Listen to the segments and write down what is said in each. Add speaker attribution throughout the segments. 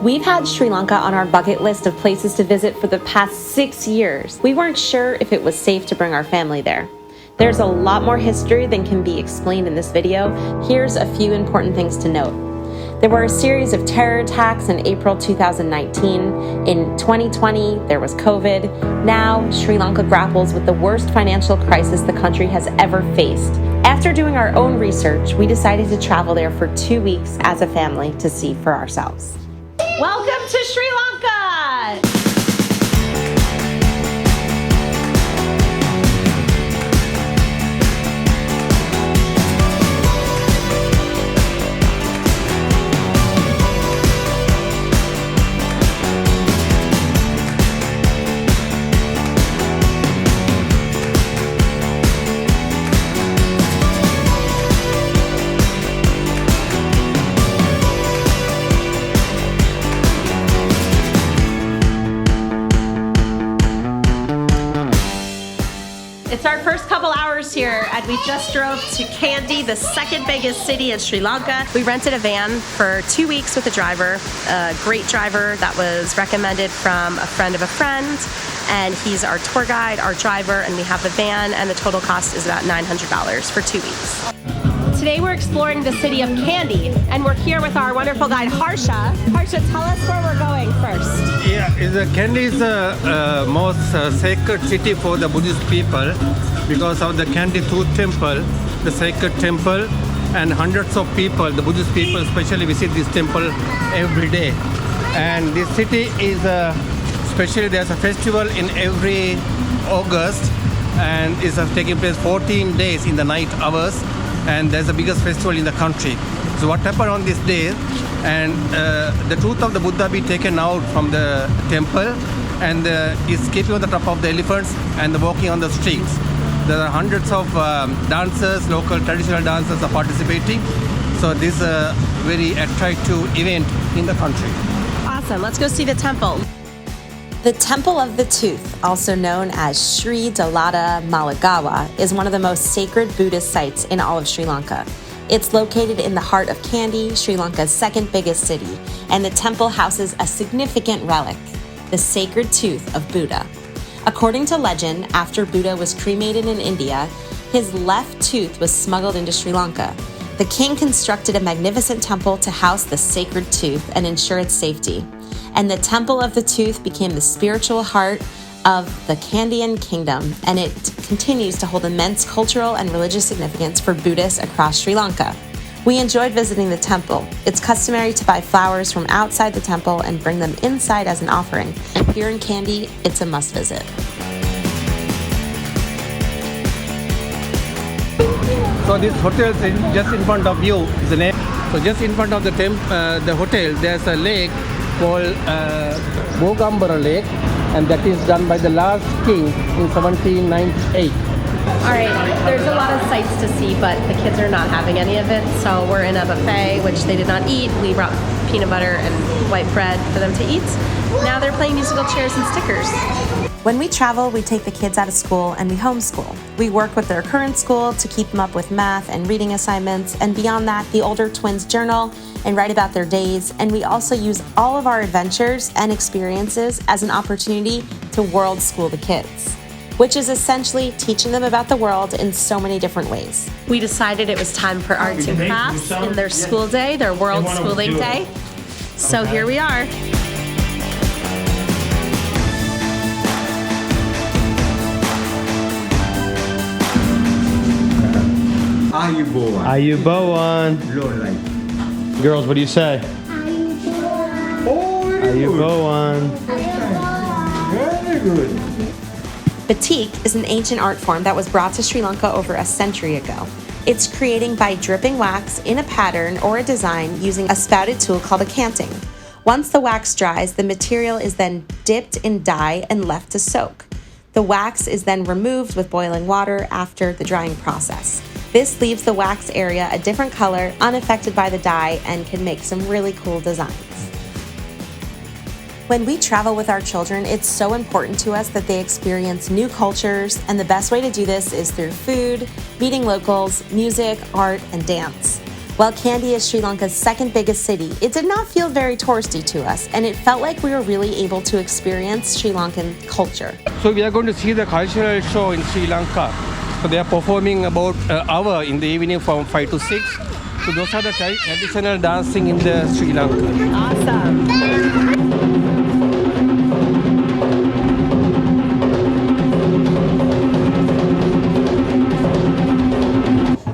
Speaker 1: We've had Sri Lanka on our bucket list of places to visit for the past 6 years. We weren't sure if it was safe to bring our family there. There's a lot more history than can be explained in this video. Here's a few important things to note. There were a series of terror attacks in April 2019. In 2020, there was COVID. Now, Sri Lanka grapples with the worst financial crisis the country has ever faced. After doing our own research, we decided to travel there for 2 weeks as a family to see for ourselves. Welcome to Sri Lanka! It's our first couple hours here, and we just drove to Kandy, the second biggest city in Sri Lanka. We rented a van for 2 weeks with a driver, a great driver that was recommended from a friend of a friend, and he's our tour guide, our driver, and we have the van, and the total cost is about $900 for 2 weeks. Today we're exploring the city of Kandy, and we're here with our wonderful guide Harsha. Harsha, tell us where we're going first.
Speaker 2: Yeah, Kandy is the most sacred city for the Buddhist people because of the Kandy Tooth Temple, the sacred temple, and hundreds of people, the Buddhist people especially, visit this temple every day. And this city is especially there's a festival in every August, and it's taking place 14 days in the night hours. And there's the biggest festival in the country. So what happened on this day, and the tooth of the Buddha be taken out from the temple, and is keeping on the top of the elephants and walking on the streets. There are hundreds of dancers, local traditional dancers are participating. So this is a very attractive event in the country.
Speaker 1: Awesome, let's go see the temple. The Temple of the Tooth, also known as Sri Dalada Malagawa, is one of the most sacred Buddhist sites in all of Sri Lanka. It's located in the heart of Kandy, Sri Lanka's second biggest city, and the temple houses a significant relic, the sacred tooth of Buddha. According to legend, after Buddha was cremated in India, his left tooth was smuggled into Sri Lanka. The king constructed a magnificent temple to house the sacred tooth and ensure its safety. And the Temple of the Tooth became the spiritual heart of the Kandyan kingdom, and it continues to hold immense cultural and religious significance for Buddhists across Sri Lanka. We enjoyed visiting the temple. It's customary to buy flowers from outside the temple and bring them inside as an offering. And here in Kandy, it's a must visit.
Speaker 2: So this hotel is just in front of you, is the name. So just in front of the hotel, there's a lake called Bogambara Lake, and that is done by the last king in 1798.
Speaker 1: All right, there's a lot of sights to see, but the kids are not having any of it, so we're in a buffet, which they did not eat. We brought peanut butter and white bread for them to eat. Now they're playing musical chairs and stickers. When we travel, we take the kids out of school and we homeschool. We work with their current school to keep them up with math and reading assignments, and beyond that, the older twins journal and write about their days, and we also use all of our adventures and experiences as an opportunity to world school the kids, which is essentially teaching them about the world in so many different ways. We decided it was time for arts and crafts in their school day, their world schooling day. So here we are.
Speaker 3: Ayubowan. Girls, what do you say? Ayubowan.
Speaker 2: Very good.
Speaker 1: Batik is an ancient art form that was brought to Sri Lanka over a century ago. It's creating by dripping wax in a pattern or a design using a spouted tool called a canting. Once the wax dries, the material is then dipped in dye and left to soak. The wax is then removed with boiling water after the drying process. This leaves the wax area a different color, unaffected by the dye, and can make some really cool designs. When we travel with our children, it's so important to us that they experience new cultures, and the best way to do this is through food, meeting locals, music, art, and dance. While Kandy is Sri Lanka's second biggest city, it did not feel very touristy to us, and it felt like we were really able to experience Sri Lankan culture.
Speaker 2: So we are going to see the cultural show in Sri Lanka. So they are performing about an hour in the evening from 5 to 6. So those are the traditional dancing in the Sri Lanka.
Speaker 1: Awesome.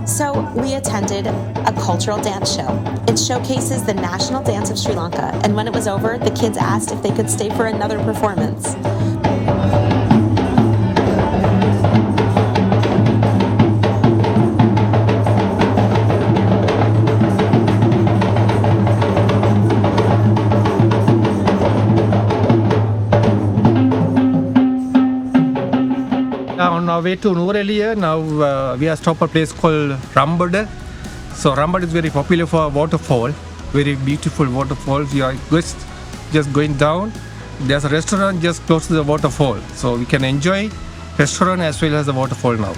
Speaker 1: So we attended a cultural dance show. It showcases the national dance of Sri Lanka, and when it was over, the kids asked if they could stay for another performance.
Speaker 2: On our way to Nuwara, now we are stopped at a place called Rumba. So Rumba is very popular for waterfall, very beautiful waterfall. We are just going down. There's a restaurant just close to the waterfall, so we can enjoy restaurant as well as the waterfall now.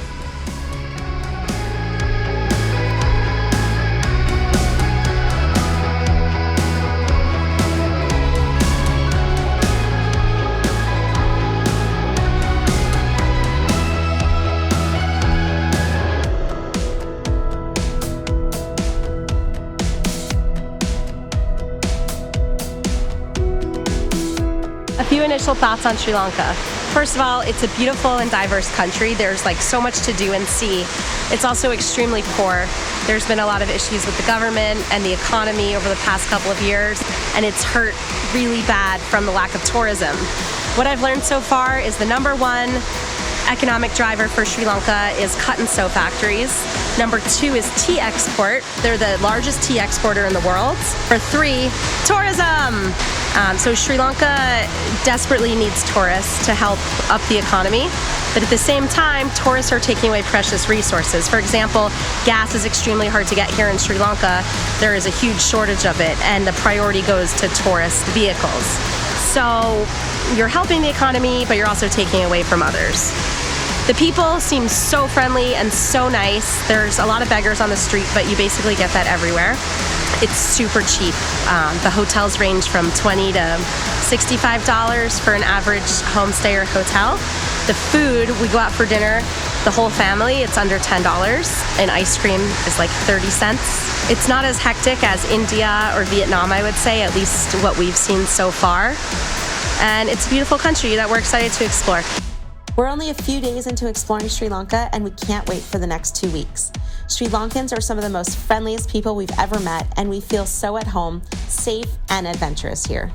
Speaker 4: A few initial thoughts on Sri Lanka. First of all, it's a beautiful and diverse country. There's like so much to do and see. It's also extremely poor. There's been a lot of issues with the government and the economy over the past couple of years, and it's hurt really bad from the lack of tourism. What I've learned so far is the number one economic driver for Sri Lanka is cut and sew factories. Number two is tea export. They're the largest tea exporter in the world. For three, tourism. So Sri Lanka desperately needs tourists to help up the economy. But at the same time, tourists are taking away precious resources. For example, gas is extremely hard to get here in Sri Lanka. There is a huge shortage of it, and the priority goes to tourist vehicles. So you're helping the economy, but you're also taking away from others. The people seem so friendly and so nice. There's a lot of beggars on the street, but you basically get that everywhere. It's super cheap. The hotels range from $20 to $65 for an average homestay or hotel. The food, we go out for dinner, the whole family, it's under $10, and ice cream is like 30 cents. It's not as hectic as India or Vietnam, I would say, at least what we've seen so far. And it's a beautiful country that we're excited to explore.
Speaker 1: We're only a few days into exploring Sri Lanka, and we can't wait for the next 2 weeks. Sri Lankans are some of the most friendliest people we've ever met, and we feel so at home, safe, and adventurous here.